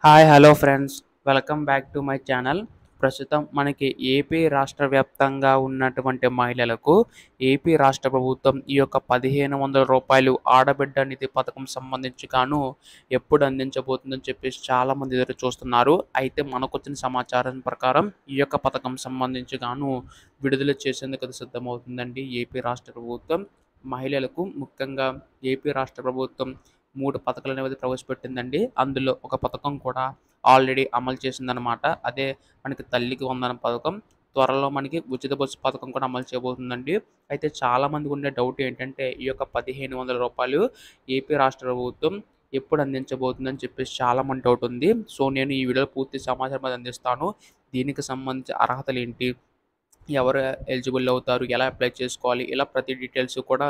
Hi hello friends, welcome back to my channel. ప్రస్తుతం మనకి AP రాష్ట్ర వ్యాప్తంగా ఉన్నటువంటి మహిళలకు ఏపీ రాష్ట్ర ప్రభుత్వం ఈ యొక్క రూ. 1500 ఆడబిడ్డ నిధి పథకం సంబంధించి గాను ఎప్పుడు అందించబోతుందని చెప్పేసి చాలామంది ఎదురు చూస్తున్నారు. అయితే మనకొచ్చిన సమాచారం ప్రకారం ఈ యొక్క పథకం సంబంధించి గాను విడుదల చేసేందుకు అది సిద్ధమవుతుందండి ఏపీ రాష్ట్ర ప్రభుత్వం. మహిళలకు ముఖ్యంగా ఏపీ రాష్ట్ర ప్రభుత్వం 3 పథకాలనేవి ప్రవేశపెట్టిందండి. అందులో ఒక పథకం కూడా ఆల్రెడీ అమలు చేసిందనమాట. అదే మనకి తల్లికి వందనం పథకం. త్వరలో మనకి ఉచిత బస్సు పథకం కూడా అమలు చేయబోతుందండి. అయితే చాలామందికి ఉండే డౌట్ ఏంటంటే ఈ యొక్క రూ. 1500 ఏపీ రాష్ట్ర ప్రభుత్వం ఎప్పుడు అందించబోతుందని చెప్పేసి చాలామంది డౌట్ ఉంది. సో నేను ఈ వీడియోలో పూర్తి సమాచారం అది అందిస్తాను. దీనికి సంబంధించి అర్హతలేంటి? ఎవరు ఎలిజిబుల్ అవుతారు? ఎలా అప్లై చేసుకోవాలి? ఇలా ప్రతి డీటెయిల్స్ కూడా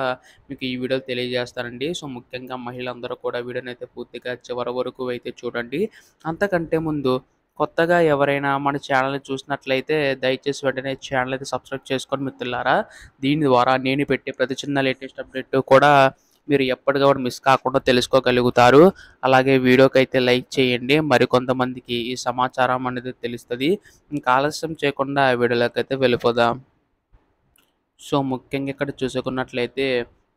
మీకు ఈ వీడియోలో తెలియజేస్తానండి. సో, ముఖ్యంగా మహిళలందరూ కూడా వీడియోనైతే పూర్తిగా చివరి వరకు అయితే చూడండి. అంతకంటే ముందు కొత్తగా ఎవరైనా మన ఛానల్‌ని చూసినట్లయితే దయచేసి వెంటనే ఛానల్ అయితే సబ్స్క్రైబ్ చేసుకోండి మిత్రులారా. దీని ద్వారా నేను పెట్టే ప్రతి చిన్న లేటెస్ట్ అప్డేట్ కూడా మీరు ఎప్పటికప్పుడు మిస్ కాకుండా తెలుసుకోగలుగుతారు. అలాగే వీడియోకైతే లైక్ చేయండి. మరికొంతమందికి ఈ సమాచారం అనేది తెలుస్తది. ఇంకా ఆలస్యం చేయకుండా వీడియోలోకైతే వెళ్ళిపోదాం. సో, ముఖ్యంగా ఇక్కడ చూసుకున్నట్లయితే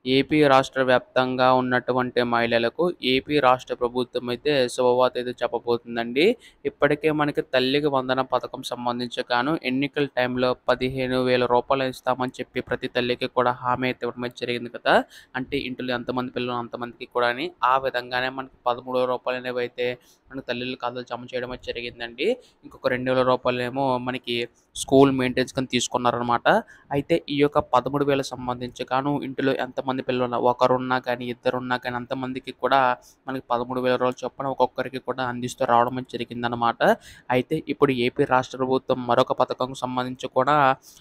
ఏపీ రాష్ట్ర వ్యాప్తంగా ఉన్నటువంటి మహిళలకు ఏపీ రాష్ట్ర ప్రభుత్వం అయితే శుభవార్త అయితే చెప్పబోతుందండి. ఇప్పటికే మనకి తల్లికి వందనం పథకం సంబంధించి గాను ఎన్నికల టైంలో రూ. 15,000 ఇస్తామని చెప్పి ప్రతి తల్లికి కూడా హామీ అయితే ఇవ్వడం అయితే జరిగింది కదా! అంటే ఇంట్లో ఎంతమంది పిల్లలు అంతమందికి కూడాని. ఆ విధంగానే మనకి రూ. 13 అనేవైతే మన తల్లుల ఖాతాలో జమ చేయడం అయితే జరిగిందండి. ఇంకొక రూ. 2,000 మనకి స్కూల్ మెయింటెనెన్స్ కింద తీసుకున్నారనమాట. అయితే ఈ యొక్క 13,000 సంబంధించి గాను ఇంటిలో ఎంతమంది పిల్లలున్నా ఒకరున్నా కానీ, ఇద్దరున్నా కానీ అంతమందికి కూడా మనకి రూ. 13,000 చొప్పున ఒక్కొక్కరికి కూడా అందిస్తూ రావడం అనేది జరిగిందనమాట. అయితే ఇప్పుడు ఏపీ రాష్ట్ర ప్రభుత్వం మరొక పథకంకు సంబంధించి కూడా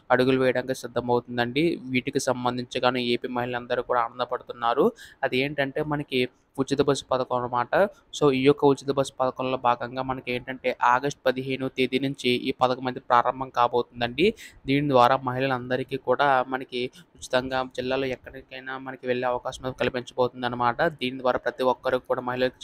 అడుగులు వేయడానికి సిద్ధమవుతుందండి. వీటికి సంబంధించి గాను ఏపీ మహిళలందరూ కూడా ఆనందపడుతున్నారు. అదేంటంటే మనకి ఉచిత బస్సు పథకం అనమాట. సో, ఈ యొక్క ఉచిత బస్సు పథకంలో భాగంగా మనకేంటంటే ఆగస్టు 15 తేదీ నుంచి ఈ పథకం అయితే ప్రారంభం కాబోతుందండి. దీని ద్వారా మహిళలందరికీ కూడా మనకి ఉచితంగా జిల్లాలో ఎక్కడికైనా మనకి వెళ్ళే అవకాశం అయితే కల్పించబోతుందనమాట. దీని ద్వారా ప్రతి ఒక్కరికి కూడా మహిళలకు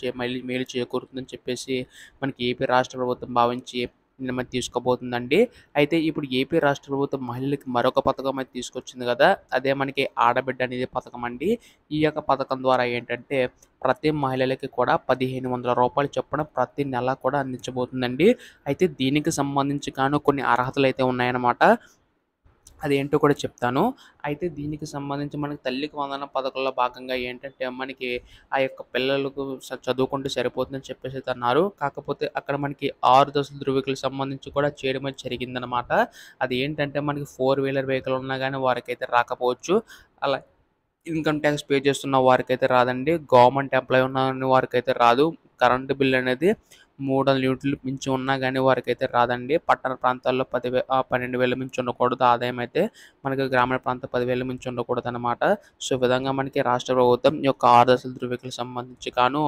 మేలు చేకూరుతుందని చెప్పేసి మనకి ఏపీ రాష్ట్ర ప్రభుత్వం భావించి నిర్ణయం తీసుకోబోతుందండి. అయితే ఇప్పుడు ఏపీ రాష్ట్ర ప్రభుత్వం మహిళలకి మరొక పథకం అయితే తీసుకొచ్చింది కదా! అదే మనకి ఆడబిడ్డ నిధి పథకం అండి. ఈ యొక్క పథకం ద్వారా ఏంటంటే ప్రతి మహిళలకి కూడా రూ. 1,500 చొప్పున ప్రతి నెల కూడా అందించబోతుందండి. అయితే దీనికి సంబంధించి గాను కొన్ని అర్హతలైతే ఉన్నాయన్నమాట. అదేంటో కూడా చెప్తాను. అయితే దీనికి సంబంధించి మనకి తల్లికి వందనం పథకంలో భాగంగా ఏంటంటే, మనకి ఆ యొక్క పిల్లలకు చదువుకుంటే సరిపోతుందని చెప్పేసైతే అన్నారు. కాకపోతే అక్కడ మనకి 6 దశల ధృవీకరణకు సంబంధించి కూడా చేయడం అయితే జరిగిందనమాట. అది ఏంటంటే మనకి 4 వీలర్ వెహికల్ ఉన్నా గానీ వారికైతే రాకపోవచ్చు. అలా ఇన్‌కమ్ టాక్స్ పే చేస్తున్న వారికైతే రాదండి. గవర్నమెంట్ ఎంప్లాయీ ఉన్న వారికైతే రాదు. కరెంట్ బిల్ అనేది 300 యూనిట్లు మించి ఉన్నా గానీ వారికైతే రాదండి. పట్టణ ప్రాంతాల్లో 12,000 మించి ఉండకూడదు ఆదాయం అయితే. మనకి గ్రామీణ ప్రాంతం 10,000 మించి ఉండకూడదనమాట. సో, ఈ విధంగా మనకి రాష్ట్ర ప్రభుత్వం ఈ యొక్క 6 దశల ధృవీకరణకు సంబంధించి గాను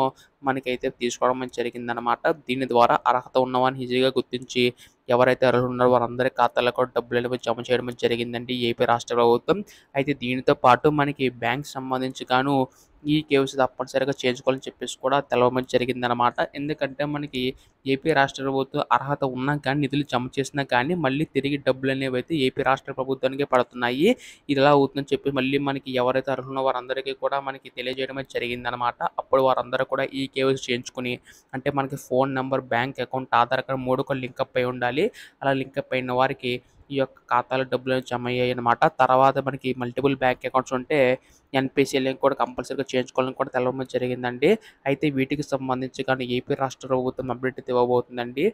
మనకైతే తీసుకోవడం అనేది జరిగిందనమాట. దీని ద్వారా అర్హత ఉన్నవారిని ఈజీగా గుర్తించి ఎవరైతే అర్హులున్నారో వారందరి ఖాతాల్లో కూడా డబ్బులనేవి జమ చేయడం అనేది జరిగిందండి ఏపీ రాష్ట్ర ప్రభుత్వం. అయితే దీనితో పాటు మనకి బ్యాంక్ సంబంధించి గాను ఈ కేవైసీ తప్పనిసరిగా చేయించుకోవాలని చెప్పేసి కూడా తెలవడం జరిగిందనమాట. ఎందుకంటే మనకి ఏపీ రాష్ట్ర ప్రభుత్వం అర్హత ఉన్నా కానీ నిధులు జమ చేసినా కానీ మళ్ళీ తిరిగి డబ్బులనేవైతే ఏపీ రాష్ట్ర ప్రభుత్వానికే పడుతున్నాయి. ఇది ఎలా అవుతుందని చెప్పి మళ్ళీ మనకి ఎవరైతే అర్హులున్నారో వారందరికీ కూడా మనకి తెలియజేయడం అయితే జరిగిందనమాట. అప్పుడు వారందరూ కూడా ఈ కేవైసీ చేయించుకొని అంటే మనకి phone number, bank account, Aadhaar card 3 కూడా లింకప్ అయి ఉండాలి. అలా లింకప్ అయిన వారికి ఈ యొక్క ఖాతాలో డబ్బులు జమ అయ్యాయన్నమాట. తర్వాత మనకి మల్టిపుల్ బ్యాంక్ అకౌంట్స్ ఉంటే ఎన్‌పీసీ లింక్ కూడా కంపల్సరీగా చేయించుకోవాలని కూడా తెలవడం జరిగిందండి. అయితే వీటికి సంబంధించి కానీ ఏపీ రాష్ట్ర ప్రభుత్వం అప్డేట్ అయితే ఇవ్వబోతుందండి.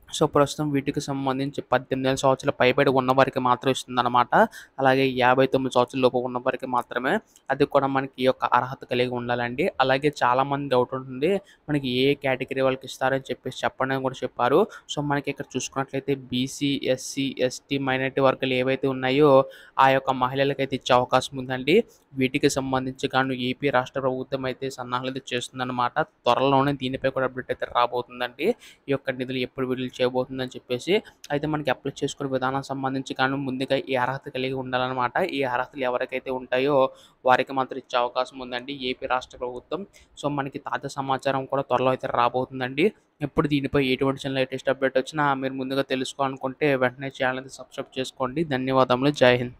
సో, ప్రస్తుతం వీటికి సంబంధించి 18 సంవత్సరాల పైబడి ఉన్నవారికి మాత్రం ఇస్తుందనమాట. అలాగే 59 సంవత్సరాల లోపు ఉన్నవారికి మాత్రమే. అది కూడా మనకి ఈ యొక్క అర్హత కలిగి ఉండాలండి. అలాగే చాలామంది డౌట్ ఉంటుంది. మనకి ఏ కేటగిరీ వాళ్ళకి ఇస్తారని చెప్పేసి చెప్పండి అని కూడా చెప్పారు. సో, మనకి ఇక్కడ చూసుకున్నట్లయితే బీసీ, ఎస్సీ, ఎస్టీ, మైనారిటీ వర్గాలు ఏవైతే ఉన్నాయో ఆ యొక్క మహిళలకైతే ఇచ్చే అవకాశం ఉందండి. వీటికి సంబంధించి గాను ఏపీ రాష్ట్ర ప్రభుత్వం అయితే సన్నాహాలు అయితే చేస్తుందనమాట. త్వరలోనే దీనిపై కూడా అప్డేట్ అయితే రాబోతుందండి. ఈ యొక్క నిధులు ఎప్పుడు విడుదల చేయబోతుందని చెప్పేసి. అయితే మనకి అప్లై చేసుకునే విధానం సంబంధించి కానీ ముందుగా ఈ అర్హత కలిగి ఉండాలనమాట. ఈ అర్హతలు ఎవరికైతే ఉంటాయో వారికి మాత్రం ఇచ్చే అవకాశం ఉందండి ఏపీ రాష్ట్ర ప్రభుత్వం. సో, మనకి తాజా సమాచారం కూడా త్వరలో అయితే రాబోతుందండి. ఎప్పుడు దీనిపై ఎటువంటి చిన్న లేటెస్ట్ అప్డేట్ వచ్చినా మీరు ముందుగా తెలుసుకోవాలనుకుంటే వెంటనే ఛానెల్‌ని సబ్స్క్రైబ్ చేసుకోండి. ధన్యవాదములు. జై హింద్.